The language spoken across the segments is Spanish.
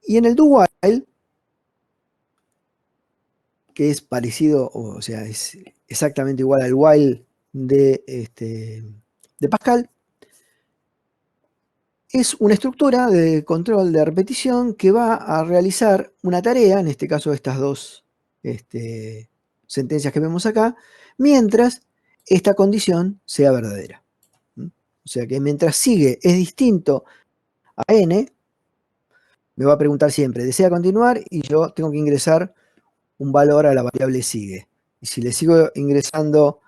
Y en el do while, que es parecido, o sea, es exactamente igual al while de Pascal, es una estructura de control de repetición que va a realizar una tarea, en este caso estas dos sentencias que vemos acá, mientras esta condición sea verdadera. ¿Mm? O sea que mientras sigue es distinto a n, me va a preguntar siempre, ¿desea continuar? Y yo tengo que ingresar un valor a la variable sigue. Y si le sigo ingresando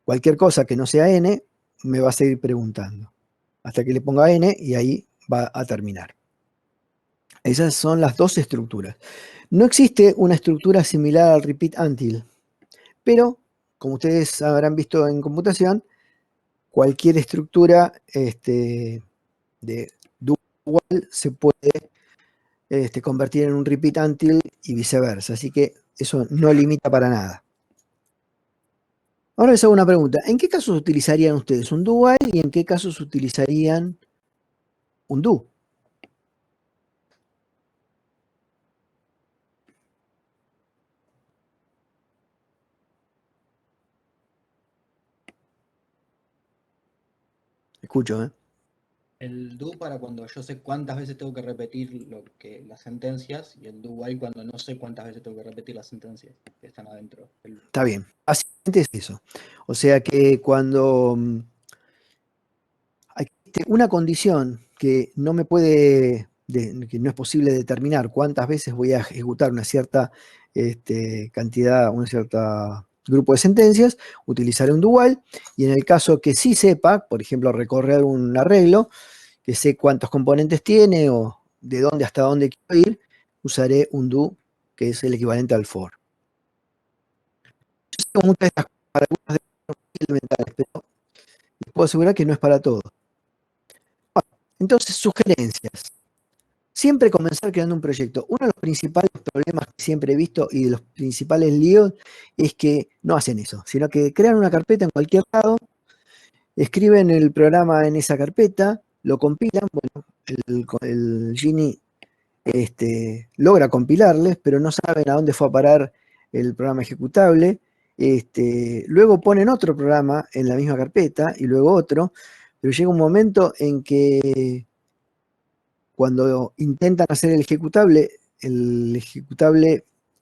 cualquier cosa que no sea n, me va a seguir preguntando. Hasta que le ponga n y ahí va a terminar. Esas son las dos estructuras. No existe una estructura similar al repeat until, pero como ustedes habrán visto en computación, cualquier estructura de do while se puede convertir en un repeat until y viceversa. Así que eso no limita para nada. Ahora les hago una pregunta. ¿En qué casos utilizarían ustedes un do while y en qué casos utilizarían un do? Escucho, ¿eh? El do para cuando yo sé cuántas veces tengo que repetir las sentencias, y el do while cuando no sé cuántas veces tengo que repetir las sentencias que están adentro del loop. Está bien. Básicamente es eso. O sea que cuando hay una condición que no me puede, que no es posible determinar cuántas veces voy a ejecutar una cierta cantidad, un cierto grupo de sentencias, utilizaré un do while, y en el caso que sí sepa, por ejemplo, recorrer un arreglo, que sé cuántos componentes tiene o de dónde hasta dónde quiero ir, usaré un do, que es el equivalente al for. Yo sé muchas de estas cosas para algunas de las elementales, pero les puedo asegurar que no es para todo. Bueno, entonces, sugerencias. Siempre comenzar creando un proyecto. Uno de los principales problemas que siempre he visto y de los principales líos es que no hacen eso, sino que crean una carpeta en cualquier lado, escriben el programa en esa carpeta, lo compilan, bueno, el Genie logra compilarles, pero no saben a dónde fue a parar el programa ejecutable. Luego ponen otro programa en la misma carpeta y luego otro, pero llega un momento en que cuando intentan hacer el ejecutable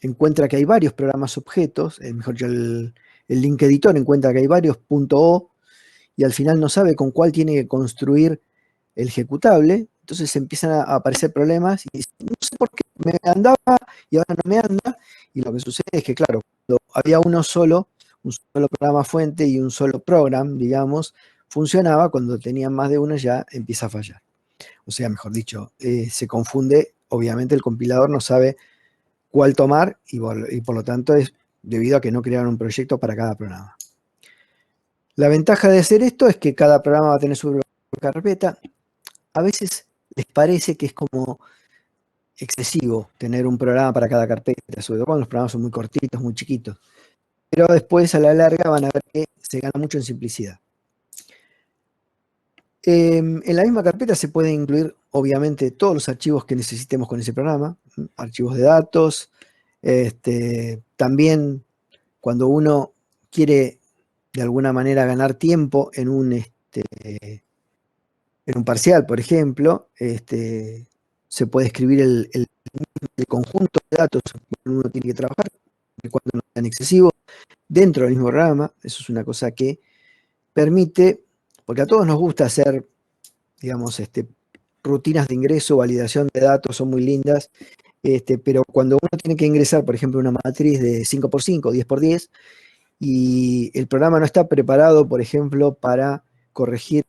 encuentra que hay varios programas objetos, mejor dicho, el link editor encuentra que hay varios .o y al final no sabe con cuál tiene que construir el ejecutable, entonces empiezan a aparecer problemas y dice, no sé por qué me andaba y ahora no me anda, y lo que sucede es que, claro, cuando había un solo programa fuente y un solo program, digamos, funcionaba, cuando tenían más de uno ya empieza a fallar. O sea, mejor dicho, se confunde, obviamente el compilador no sabe cuál tomar y por lo tanto es debido a que no crearon un proyecto para cada programa. La ventaja de hacer esto es que cada programa va a tener su carpeta. A veces les parece que es como excesivo tener un programa para cada carpeta, sobre todo cuando los programas son muy cortitos, muy chiquitos. Pero después a la larga van a ver que se gana mucho en simplicidad. En la misma carpeta se pueden incluir, obviamente, todos los archivos que necesitemos con ese programa, archivos de datos. También cuando uno quiere de alguna manera ganar tiempo en un parcial, por ejemplo, se puede escribir el conjunto de datos que uno tiene que trabajar, de cuando no sean excesivos, dentro del mismo programa. Eso es una cosa que permite, porque a todos nos gusta hacer, digamos, rutinas de ingreso, validación de datos, son muy lindas, pero cuando uno tiene que ingresar, por ejemplo, una matriz de 5x5, 10x10, y el programa no está preparado, por ejemplo, para corregir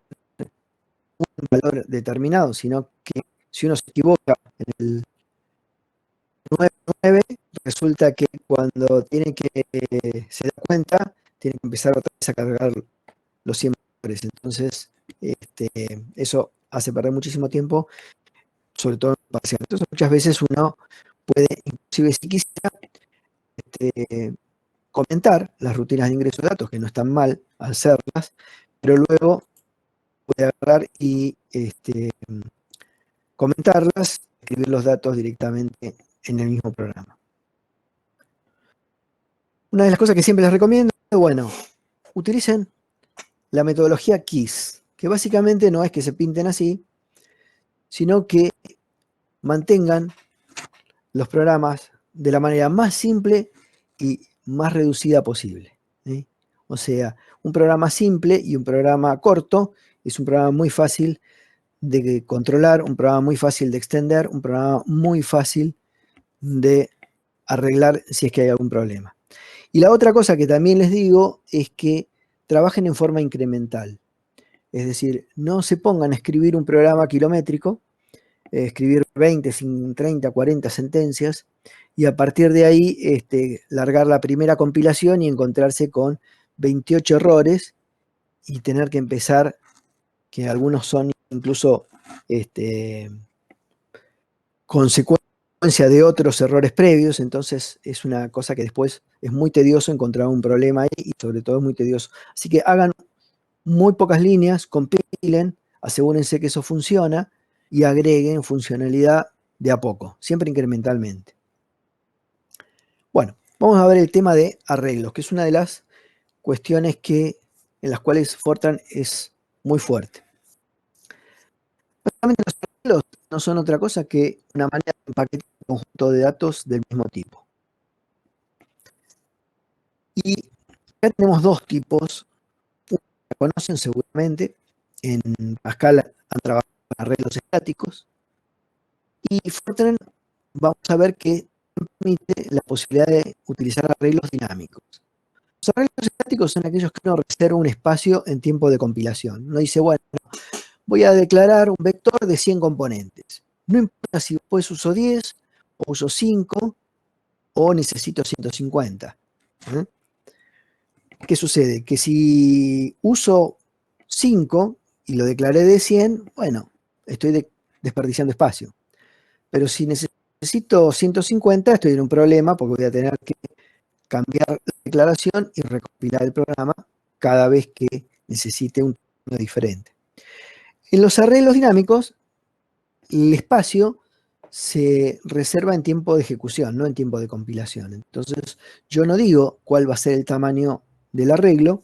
un valor determinado, sino que si uno se equivoca en el 9, resulta que cuando tiene que se da cuenta, tiene que empezar otra vez a cargar los 100 valores. Entonces, eso hace perder muchísimo tiempo, sobre todo en parcial. Entonces, muchas veces uno puede, inclusive si quisiera, comentar las rutinas de ingreso de datos, que no están mal hacerlas, pero luego puede agarrar y comentarlas escribir los datos directamente en el mismo programa. Una de las cosas que siempre les recomiendo, bueno, utilicen la metodología KISS, que básicamente no es que se pinten así, sino que mantengan los programas de la manera más simple y más reducida posible, ¿sí? O sea, un programa simple y un programa corto es un programa muy fácil de controlar, un programa muy fácil de extender, un programa muy fácil de arreglar si es que hay algún problema. Y la otra cosa que también les digo es que trabajen en forma incremental. Es decir, no se pongan a escribir un programa kilométrico, escribir 20, 30, 40 sentencias y a partir de ahí largar la primera compilación y encontrarse con 28 errores y tener que empezar, que algunos son incluso consecuencia de otros errores previos, entonces es una cosa que después es muy tedioso encontrar un problema ahí y sobre todo es muy tedioso. Así que hagan muy pocas líneas, compilen, asegúrense que eso funciona y agreguen funcionalidad de a poco, siempre incrementalmente. Bueno, vamos a ver el tema de arreglos, que es una de las cuestiones en las cuales Fortran es muy fuerte. Básicamente los arreglos no son otra cosa que una manera de empaquetar un conjunto de datos del mismo tipo. Y acá tenemos dos tipos, uno que conocen seguramente, en Pascal han trabajado con arreglos estáticos, y Fortran vamos a ver que permite la posibilidad de utilizar arreglos dinámicos. Los arreglos estáticos son aquellos que uno reserva un espacio en tiempo de compilación. Uno dice, bueno, voy a declarar un vector de 100 componentes. No importa si después uso 10, o uso 5, o necesito 150. ¿Eh? ¿Qué sucede? Que si uso 5 y lo declaré de 100, bueno, estoy desperdiciando espacio. Pero si necesito 150, estoy en un problema porque voy a tener que cambiar la declaración y recompilar el programa cada vez que necesite un término diferente. En los arreglos dinámicos, el espacio se reserva en tiempo de ejecución, no en tiempo de compilación. Entonces, yo no digo cuál va a ser el tamaño del arreglo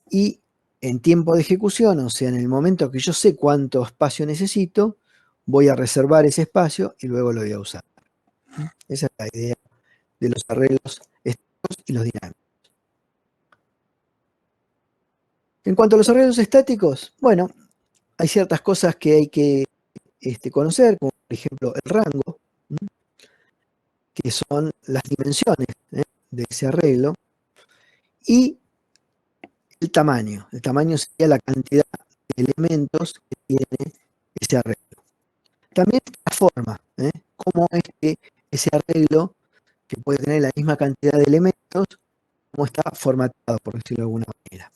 y en tiempo de ejecución, o sea, en el momento que yo sé cuánto espacio necesito, voy a reservar ese espacio y luego lo voy a usar. Esa es la idea de los arreglos estáticos y los dinámicos. En cuanto a los arreglos estáticos, bueno, hay ciertas cosas que hay que conocer, como por ejemplo el rango, que son las dimensiones de ese arreglo, y el tamaño. El tamaño sería la cantidad de elementos que tiene ese arreglo. También la forma, cómo es que ese arreglo, que puede tener la misma cantidad de elementos, cómo está formatado, por decirlo de alguna manera.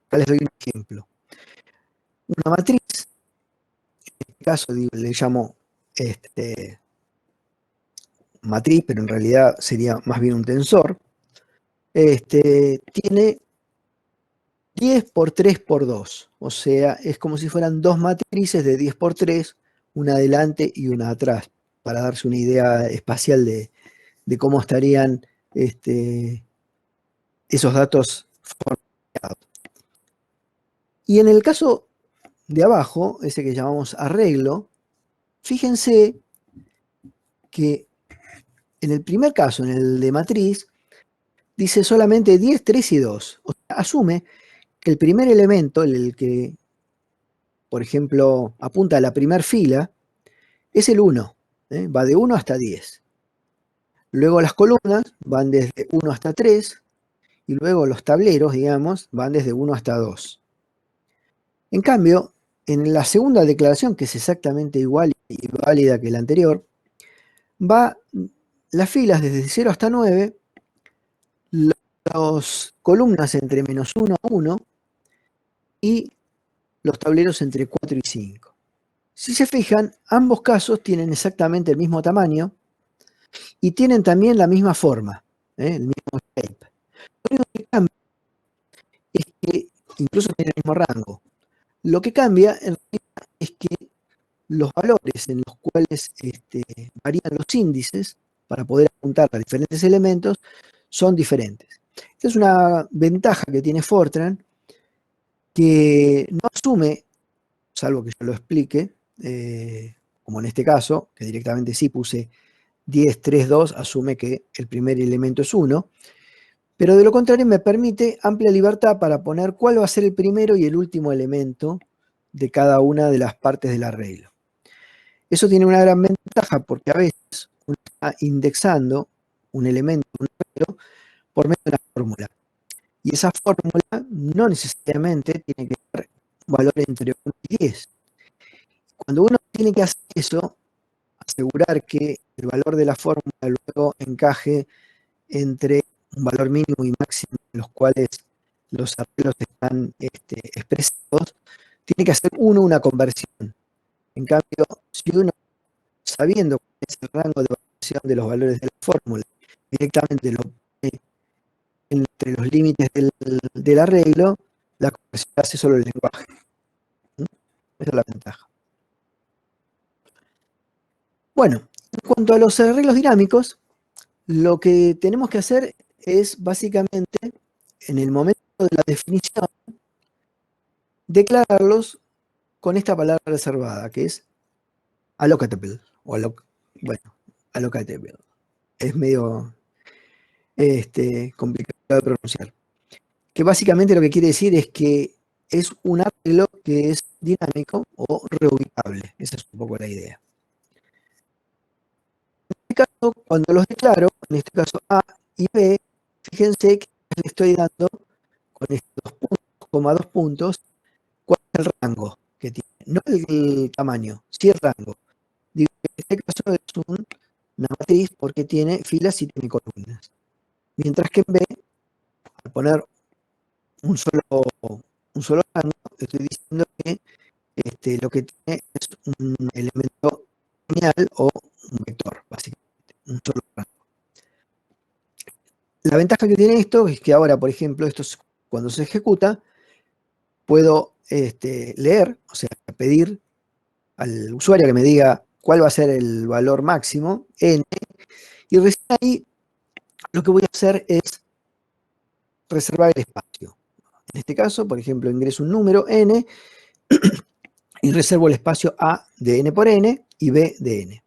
Acá les doy un ejemplo. Una matriz, en este caso le llamo matriz, pero en realidad sería más bien un tensor, tiene 10 por 3 por 2, o sea, es como si fueran dos matrices de 10 por 3, una adelante y una atrás, para darse una idea espacial de cómo estarían esos datos formateados. Y en el caso de abajo, ese que llamamos arreglo, fíjense que en el primer caso, en el de matriz, dice solamente 10, 3 y 2. O sea, asume que el primer elemento, el que, por ejemplo, apunta a la primera fila, es el 1. Va de 1 hasta 10. Luego las columnas van desde 1 hasta 3 y luego los tableros, digamos, van desde 1 hasta 2. En cambio, en la segunda declaración, que es exactamente igual y válida que la anterior, va las filas desde 0 hasta 9, las columnas entre -1 a 1 y los tableros entre 4 y 5. Si se fijan, ambos casos tienen exactamente el mismo tamaño y tienen también la misma forma, el mismo shape. Lo único que cambia es que incluso tienen el mismo rango. Lo que cambia en realidad es que los valores en los cuales varían los índices para poder apuntar a diferentes elementos son diferentes. Esta es una ventaja que tiene Fortran, que no asume, salvo que yo lo explique, como en este caso, que directamente sí puse 10, 3, 2, asume que el primer elemento es 1, pero de lo contrario me permite amplia libertad para poner cuál va a ser el primero y el último elemento de cada una de las partes del arreglo. Eso tiene una gran ventaja porque a veces uno está indexando un elemento, un arreglo, por medio de una fórmula. Y esa fórmula no necesariamente tiene que dar un valor entre 1 y 10. Cuando uno tiene que hacer eso, asegurar que el valor de la fórmula luego encaje entre un valor mínimo y máximo en los cuales los arreglos están expresados, tiene que hacer uno una conversión. En cambio, si uno, sabiendo cuál es el rango de variación de los valores de la fórmula, directamente lo pone entre los límites del arreglo, la conversión hace solo el lenguaje. Esa es la ventaja. Bueno, en cuanto a los arreglos dinámicos, lo que tenemos que hacer es básicamente, en el momento de la definición, declararlos con esta palabra reservada, que es allocatable, o allocatable. Es medio complicado de pronunciar. Que básicamente lo que quiere decir es que es un arreglo que es dinámico o reubicable. Esa es un poco la idea. En este caso, cuando los declaro, en este caso A y B, fíjense que le estoy dando con estos dos puntos, coma 2 puntos, cuál es el rango que tiene. No el tamaño, sí el rango. Digo, en este caso es una matriz porque tiene filas y tiene columnas. Mientras que en B, al poner un solo rango, estoy diciendo que lo que tiene es un elemento lineal o un vector, básicamente, un solo rango. La ventaja que tiene esto es que ahora, por ejemplo, cuando se ejecuta, puedo leer, o sea, pedir al usuario que me diga cuál va a ser el valor máximo, n, y recién ahí lo que voy a hacer es reservar el espacio. En este caso, por ejemplo, ingreso un número n y reservo el espacio A de n por n y B de n.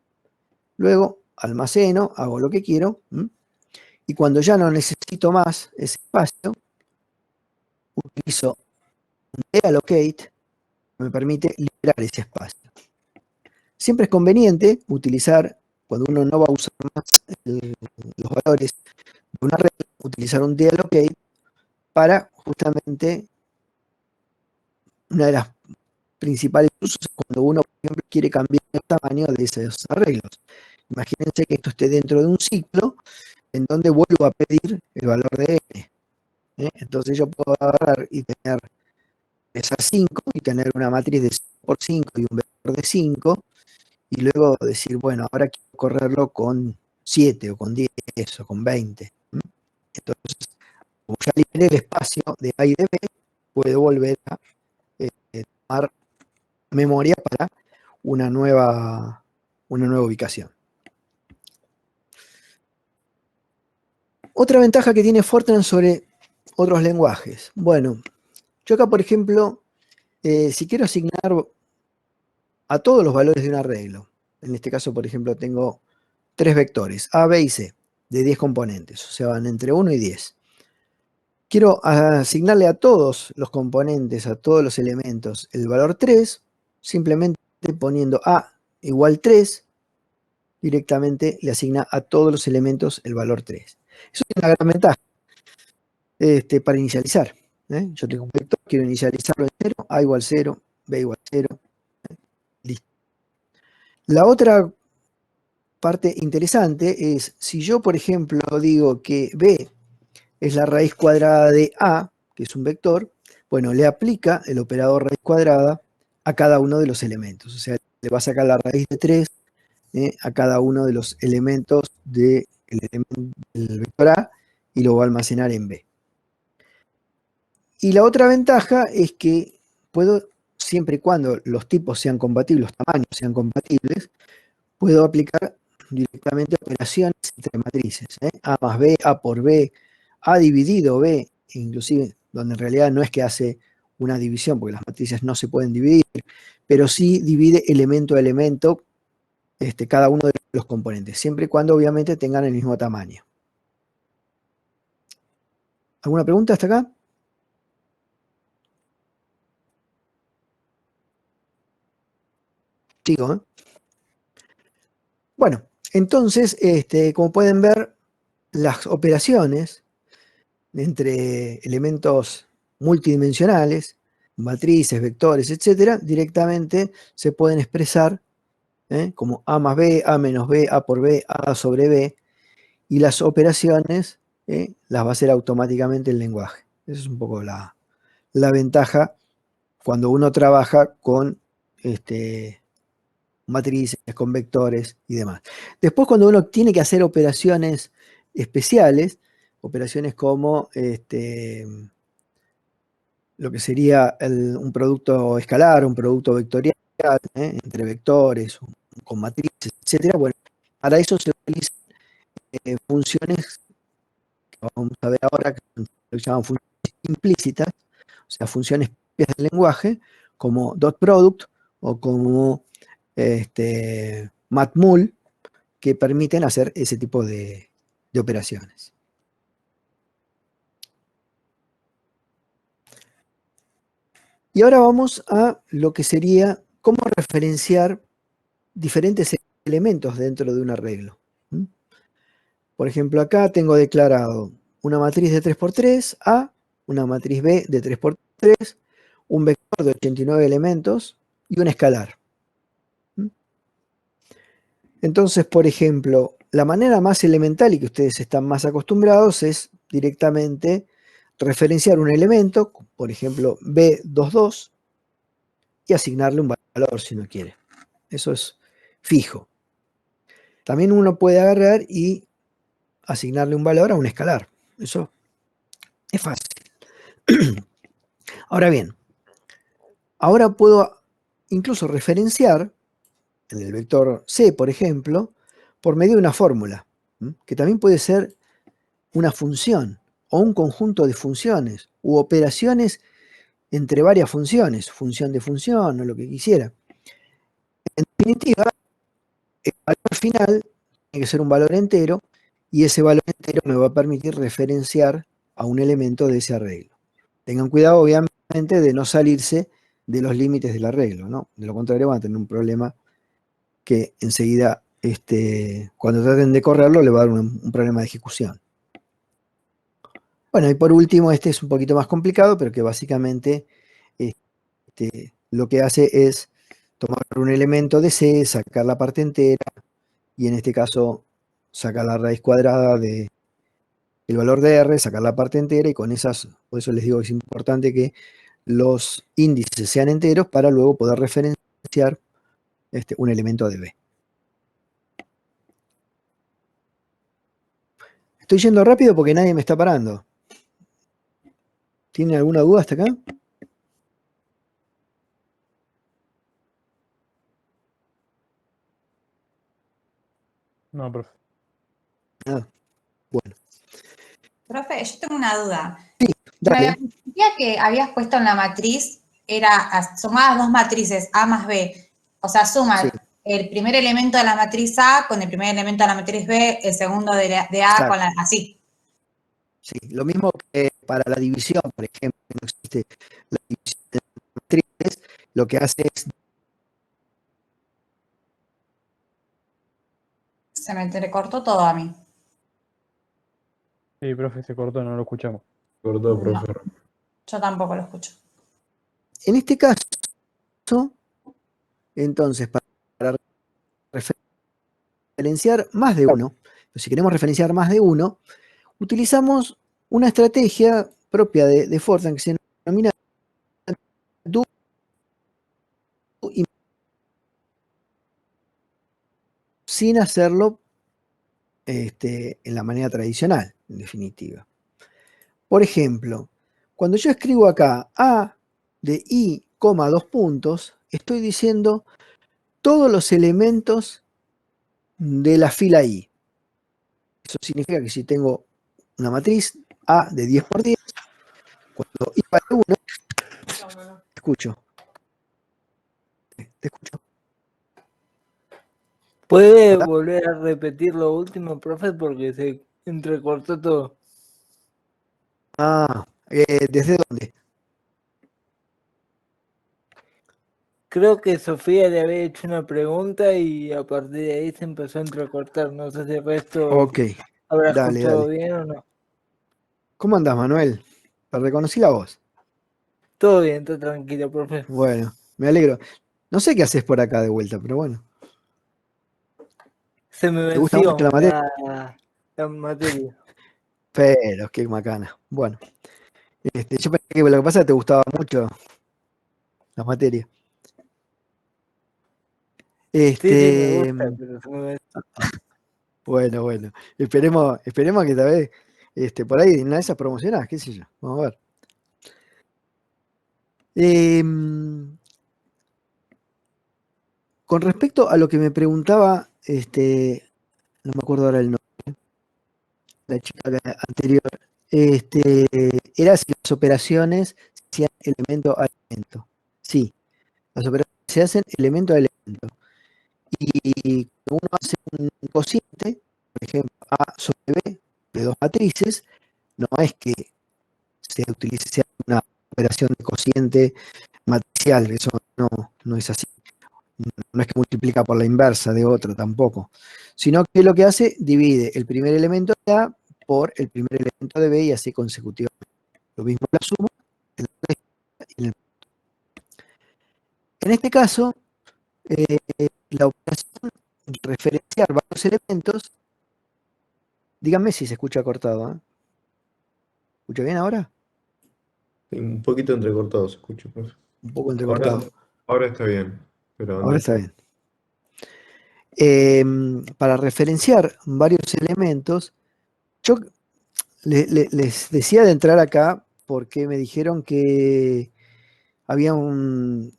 Luego almaceno, hago lo que quiero, y cuando ya no necesito más ese espacio, utilizo un deallocate que me permite liberar ese espacio. Siempre es conveniente utilizar, cuando uno no va a usar más los valores de una red, utilizar un deallocate para justamente una de las principales usos es cuando uno, por ejemplo, quiere cambiar el tamaño de esos arreglos. Imagínense que esto esté dentro de un ciclo en donde vuelvo a pedir el valor de n. Entonces yo puedo agarrar y tener esas 5 y tener una matriz de 5 por 5 y un vector de 5 y luego decir, bueno, ahora quiero correrlo con 7 o con 10 o con 20. Entonces, como ya liberé el espacio de A y de B, puedo volver a tomar memoria para una nueva ubicación. Otra ventaja que tiene Fortran sobre otros lenguajes. Bueno, yo acá, por ejemplo, si quiero asignar a todos los valores de un arreglo, en este caso, por ejemplo, tengo 3 vectores, A, B y C, de 10 componentes, o sea, van entre 1 y 10. Quiero asignarle a todos los componentes, a todos los elementos, el valor 3, simplemente poniendo A igual 3, directamente le asigna a todos los elementos el valor 3. Eso tiene una gran ventaja para inicializar. Yo tengo un vector, quiero inicializarlo en 0, A igual 0, B igual 0, listo. La otra parte interesante es, si yo, por ejemplo, digo que B es la raíz cuadrada de A, que es un vector, bueno, le aplica el operador raíz cuadrada a cada uno de los elementos. O sea, le va a sacar la raíz de 3 a cada uno de los elementos del vector A y lo va a almacenar en B. Y la otra ventaja es que puedo siempre y cuando los tipos sean compatibles, los tamaños sean compatibles, puedo aplicar directamente operaciones entre matrices. A más B, A por B, A dividido B, inclusive, donde en realidad no es que hace una división, porque las matrices no se pueden dividir, pero sí divide elemento a elemento cada uno de los componentes, siempre y cuando obviamente tengan el mismo tamaño. ¿Alguna pregunta hasta acá? Sigo, ¿eh? Bueno, entonces, como pueden ver, las operaciones entre elementos multidimensionales, matrices, vectores, etcétera, directamente se pueden expresar como A más B, A menos B, A por B, A sobre B, y las operaciones las va a hacer automáticamente el lenguaje. Esa es un poco la ventaja cuando uno trabaja con matrices, con vectores y demás. Después, cuando uno tiene que hacer operaciones especiales, operaciones como lo que sería un producto escalar, un producto vectorial, entre vectores, con matrices, etcétera. Bueno, para eso se utilizan funciones que vamos a ver ahora, que son lo que llaman funciones implícitas, o sea, funciones propias del lenguaje, como dot product o como matmul, que permiten hacer ese tipo de operaciones. Y ahora vamos a lo que sería cómo referenciar diferentes elementos dentro de un arreglo. Por ejemplo, acá tengo declarado una matriz de 3×3, A, una matriz B de 3×3, un vector de 89 elementos y un escalar. Entonces, por ejemplo, la manera más elemental y que ustedes están más acostumbrados es directamente referenciar un elemento, por ejemplo, B22, y asignarle un valor si uno quiere. Eso es fijo. También uno puede agarrar y asignarle un valor a un escalar. Eso es fácil. Ahora bien, ahora puedo incluso referenciar en el vector C, por ejemplo, por medio de una fórmula, que también puede ser una función o un conjunto de funciones u operaciones entre varias funciones, función de función o lo que quisiera. En definitiva, el valor final tiene que ser un valor entero y ese valor entero me va a permitir referenciar a un elemento de ese arreglo. Tengan cuidado, obviamente, de no salirse de los límites del arreglo, ¿no? De lo contrario van a tener un problema que enseguida, cuando traten de correrlo, le va a dar un problema de ejecución. Bueno, y por último, este es un poquito más complicado, pero que básicamente lo que hace es tomar un elemento de C, sacar la parte entera, y en este caso sacar la raíz cuadrada del valor de R, sacar la parte entera, y con esas, por eso les digo que es importante que los índices sean enteros para luego poder referenciar un elemento de B. Estoy yendo rápido porque nadie me está parando. ¿Tienen alguna duda hasta acá? No, profe. Ah, bueno. Profe, yo tengo una duda. Dale. Me decía que habías puesto en la matriz, sumadas dos matrices, A más B. O sea, suma Sí. el primer elemento de la matriz A con el primer elemento de la matriz B, el segundo de A Exacto. con la... Así. Sí, lo mismo que para la división, por ejemplo, no existe la división de matrices, lo que hace es... Se me entrecortó todo a mí. Sí, profe, se cortó, no lo escuchamos. Cortó, profe. Yo tampoco lo escucho. En este caso, entonces, para referenciar más de uno, si queremos referenciar más de uno, utilizamos una estrategia propia de Fortran que se denomina do sin hacerlo en la manera tradicional, en definitiva. Por ejemplo, cuando yo escribo acá A de I coma, 2 puntos, estoy diciendo todos los elementos de la fila I. Eso significa que si tengo una matriz A de 10 por 10, cuando I vale 1, te escucho. Te escucho. ¿Puede ¿Hola? volver a repetir lo último, profe? Porque se entrecortó todo. Ah, ¿desde dónde? Creo que Sofía le había hecho una pregunta y a partir de ahí se empezó a entrecortar. No sé si el resto Ok, habrá dale, escuchado dale. bien o no. ¿Cómo andás, Manuel? Te reconocí la voz. Todo bien, está tranquilo, profe. Bueno, me alegro. No sé qué haces por acá de vuelta, pero bueno. Se me ¿Te gusta mucho venció la materia? la materia. Pero, qué macana. Bueno, yo pensé que lo que pasa es que te gustaba mucho la materia. Sí, me Este, gusta, pero se me venció. bueno. Esperemos que esta vez, por ahí en una de esas promocionás, qué sé yo. Vamos a ver. Con respecto a lo que me preguntaba, no me acuerdo ahora el nombre, la chica anterior, era si las operaciones se hacían elemento a elemento. Sí, las operaciones se hacen elemento a elemento. Y cuando uno hace un cociente, por ejemplo, A sobre B de dos matrices, no es que se utilice una operación de cociente matricial, eso no es así. No es que multiplica por la inversa de otro tampoco, sino que lo que hace, divide el primer elemento de A por el primer elemento de B y así consecutivamente. Lo mismo la suma, el resta y el... En este caso, eh, la operación de referenciar varios elementos, díganme si se escucha cortado, ¿eh? ¿Escucha bien ahora? Un poquito entrecortado se escucha, profe. Un poco Ahora, entrecortado. ahora está bien, pero Ahora antes está no. bien. Para referenciar varios elementos, yo les decía de entrar acá porque me dijeron que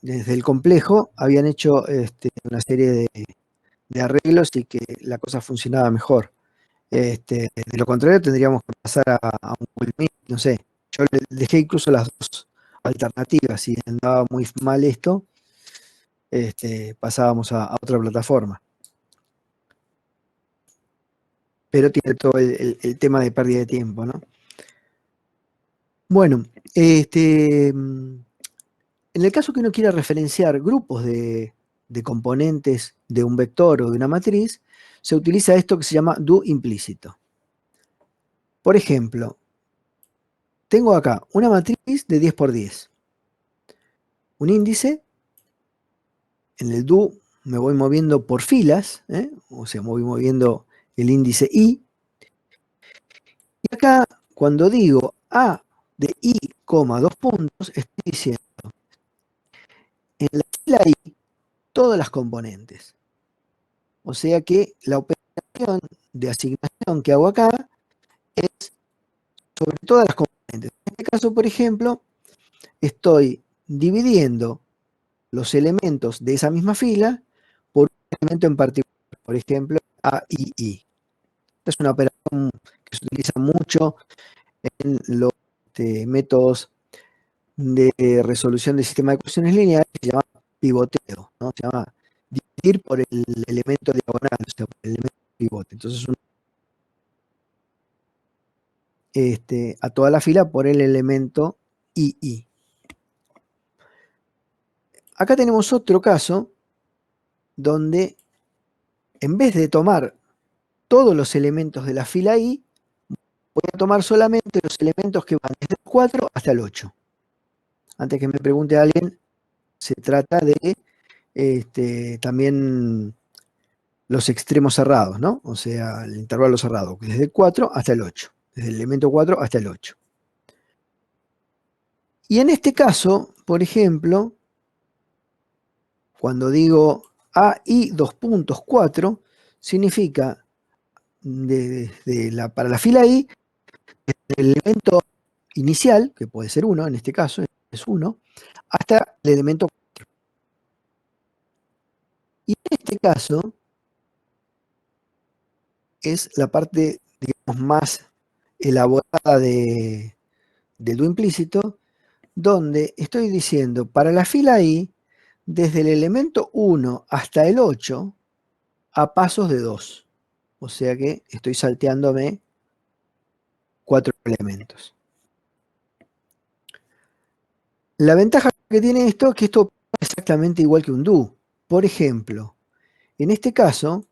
desde el complejo, habían hecho una serie de arreglos y que la cosa funcionaba mejor. De lo contrario, tendríamos que pasar a un Google Meet, no sé. Yo le dejé incluso las dos alternativas. Si andaba muy mal esto, pasábamos a otra plataforma. Pero tiene todo el tema de pérdida de tiempo, ¿no? Bueno, en el caso que uno quiera referenciar grupos de componentes de un vector o de una matriz, se utiliza esto que se llama do implícito. Por ejemplo, tengo acá una matriz de 10 por 10. Un índice, en el do me voy moviendo por filas, o sea, me voy moviendo el índice i. Y acá, cuando digo a de i, dos puntos, estoy diciendo en la fila i todas las componentes. O sea que la operación de asignación que hago acá es sobre todas las componentes. En este caso, por ejemplo, estoy dividiendo los elementos de esa misma fila por un elemento en particular, por ejemplo, A y I. Esta es una operación que se utiliza mucho en los métodos de resolución de sistemas de ecuaciones lineales, se llama pivoteo, ¿no? Se llama dividir por el elemento diagonal, o sea, por el elemento pivote. Entonces, a toda la fila por el elemento II. Acá tenemos otro caso donde en vez de tomar todos los elementos de la fila I, voy a tomar solamente los elementos que van desde el 4 hasta el 8. Antes que me pregunte alguien, se trata de también los extremos cerrados, ¿no? O sea, el intervalo cerrado, desde el 4 hasta el 8, desde el elemento 4 hasta el 8. Y en este caso, por ejemplo, cuando digo AI 2.4, significa para la fila I, el elemento inicial, que puede ser 1 en este caso, es 1, hasta el elemento 4. Y en este caso es la parte, digamos, más elaborada del do implícito, donde estoy diciendo, para la fila I, desde el elemento 1 hasta el 8, a pasos de 2. O sea que estoy salteándome 4 elementos. La ventaja que tiene esto es que esto es exactamente igual que un do. Por ejemplo, en este caso,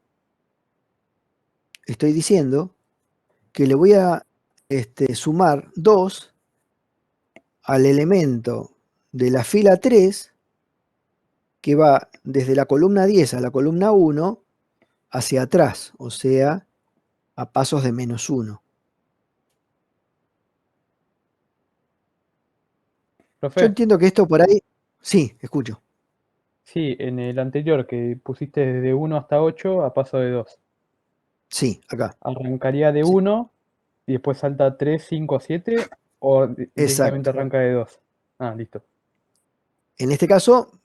estoy diciendo que le voy a sumar 2 al elemento de la fila 3, que va desde la columna 10 a la columna 1 hacia atrás, o sea, a pasos de -1. Yo Profe, entiendo que esto por ahí... Sí, escucho. sí, en el anterior que pusiste desde 1 hasta 8 a paso de 2. Sí, acá. ¿Arrancaría de Sí, 1 y después salta 3, 5, 7 o directamente exacto. arranca de 2? Ah, listo. En este caso,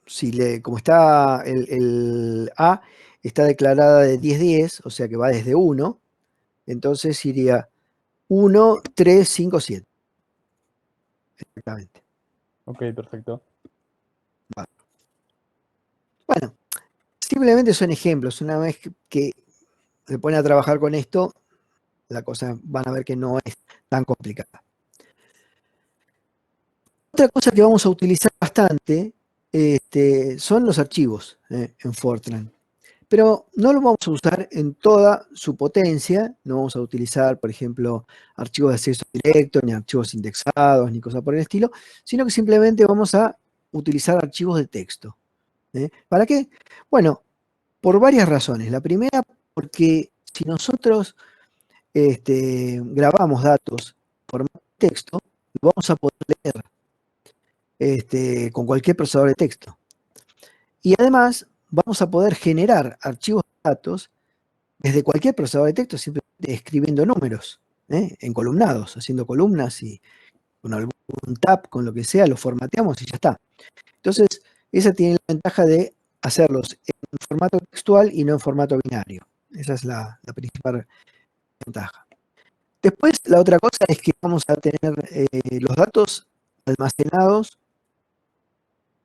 como está el A, está declarada de 10-10, o sea que va desde 1, entonces iría 1, 3, 5, 7. Exactamente. Ok, perfecto. Va. Bueno, simplemente son ejemplos. Una vez que se pone a trabajar con esto, la cosa van a ver que no es tan complicada. Otra cosa que vamos a utilizar bastante son los archivos en Fortran. Pero no lo vamos a usar en toda su potencia, no vamos a utilizar, por ejemplo, archivos de acceso directo, ni archivos indexados, ni cosas por el estilo, sino que simplemente vamos a utilizar archivos de texto. ¿Para qué? Bueno, por varias razones. La primera, porque si nosotros grabamos datos en formato de texto, lo vamos a poder leer con cualquier procesador de texto. Y además, vamos a poder generar archivos de datos desde cualquier procesador de texto, simplemente escribiendo números, encolumnados, haciendo columnas y con algún tab, con lo que sea, lo formateamos y ya está. Entonces, esa tiene la ventaja de hacerlos en formato textual y no en formato binario. Esa es la principal ventaja. Después, la otra cosa es que vamos a tener los datos almacenados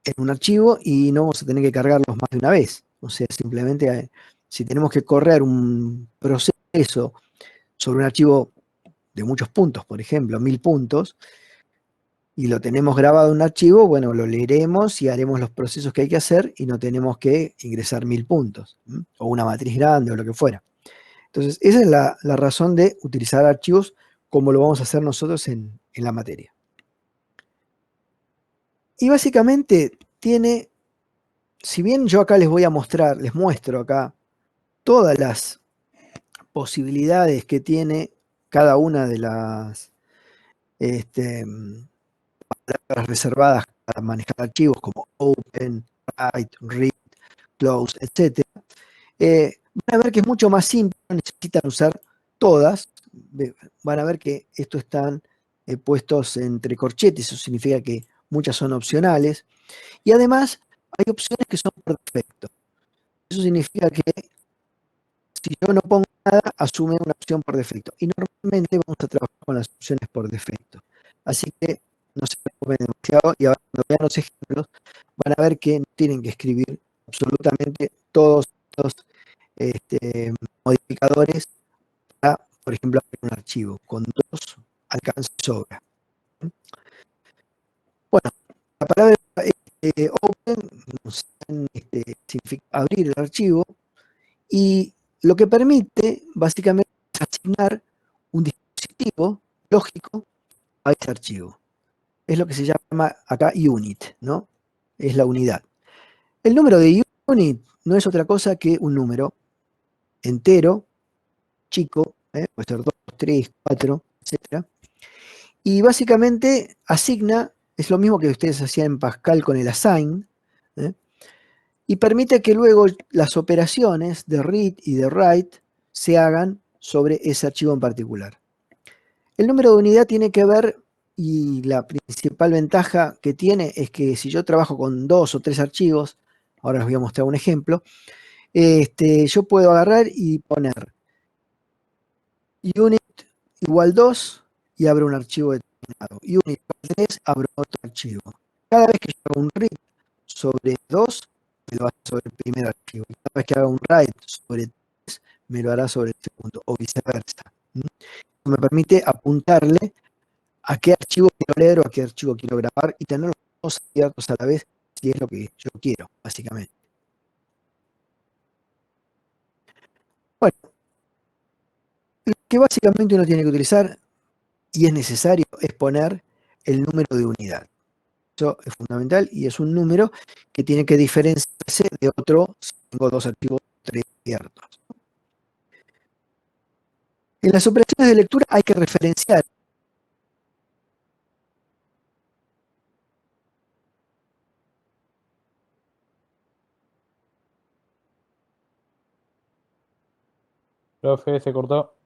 en un archivo y no vamos a tener que cargarlos más de una vez. O sea, simplemente si tenemos que correr un proceso sobre un archivo de muchos puntos, por ejemplo, 1000 puntos, y lo tenemos grabado en un archivo, bueno, lo leeremos y haremos los procesos que hay que hacer y no tenemos que ingresar 1000 puntos, o una matriz grande o lo que fuera. Entonces, esa es la razón de utilizar archivos como lo vamos a hacer nosotros en la materia. Y básicamente tiene, si bien yo acá les muestro acá todas las posibilidades que tiene cada una de las palabras reservadas para manejar archivos como open, write, read, close, etc. Van a ver que es mucho más simple, no necesitan usar todas. Van a ver que estos están puestos entre corchetes, eso significa que muchas son opcionales. Y además hay opciones que son por defecto. Eso significa que si yo no pongo nada, asume una opción por defecto. Y normalmente vamos a trabajar con las opciones por defecto. Así que no se preocupen demasiado y ahora cuando vean los ejemplos van a ver que no tienen que escribir absolutamente todos los modificadores para, por ejemplo, abrir un archivo. Con dos alcanza y sobra. Bueno, la palabra open significa abrir el archivo y lo que permite básicamente es asignar un dispositivo lógico a ese archivo. Es lo que se llama acá unit, ¿no? Es la unidad. El número de unit no es otra cosa que un número entero, chico, puede ser 2, 3, 4, etc. Y básicamente asigna, es lo mismo que ustedes hacían en Pascal con el assign, y permite que luego las operaciones de read y de write se hagan sobre ese archivo en particular. El número de unidad tiene que ver y la principal ventaja que tiene es que si yo trabajo con 2 o 3 archivos, ahora les voy a mostrar un ejemplo, yo puedo agarrar y poner unit igual 2 y abro un archivo determinado. Unit igual 3, abro otro archivo. Cada vez que yo hago un read sobre 2, me lo hace sobre el primer archivo. Y cada vez que haga un write sobre 3, me lo hará sobre el segundo, o viceversa. Me permite apuntarle a qué archivo quiero leer o a qué archivo quiero grabar y tener los dos abiertos a la vez si es lo que yo quiero, básicamente. Bueno, lo que básicamente uno tiene que utilizar y es necesario es poner el número de unidad. Eso es fundamental y es un número que tiene que diferenciarse de otro si tengo dos archivos tres abiertos. En las operaciones de lectura hay que referenciar. Profe, se cortó.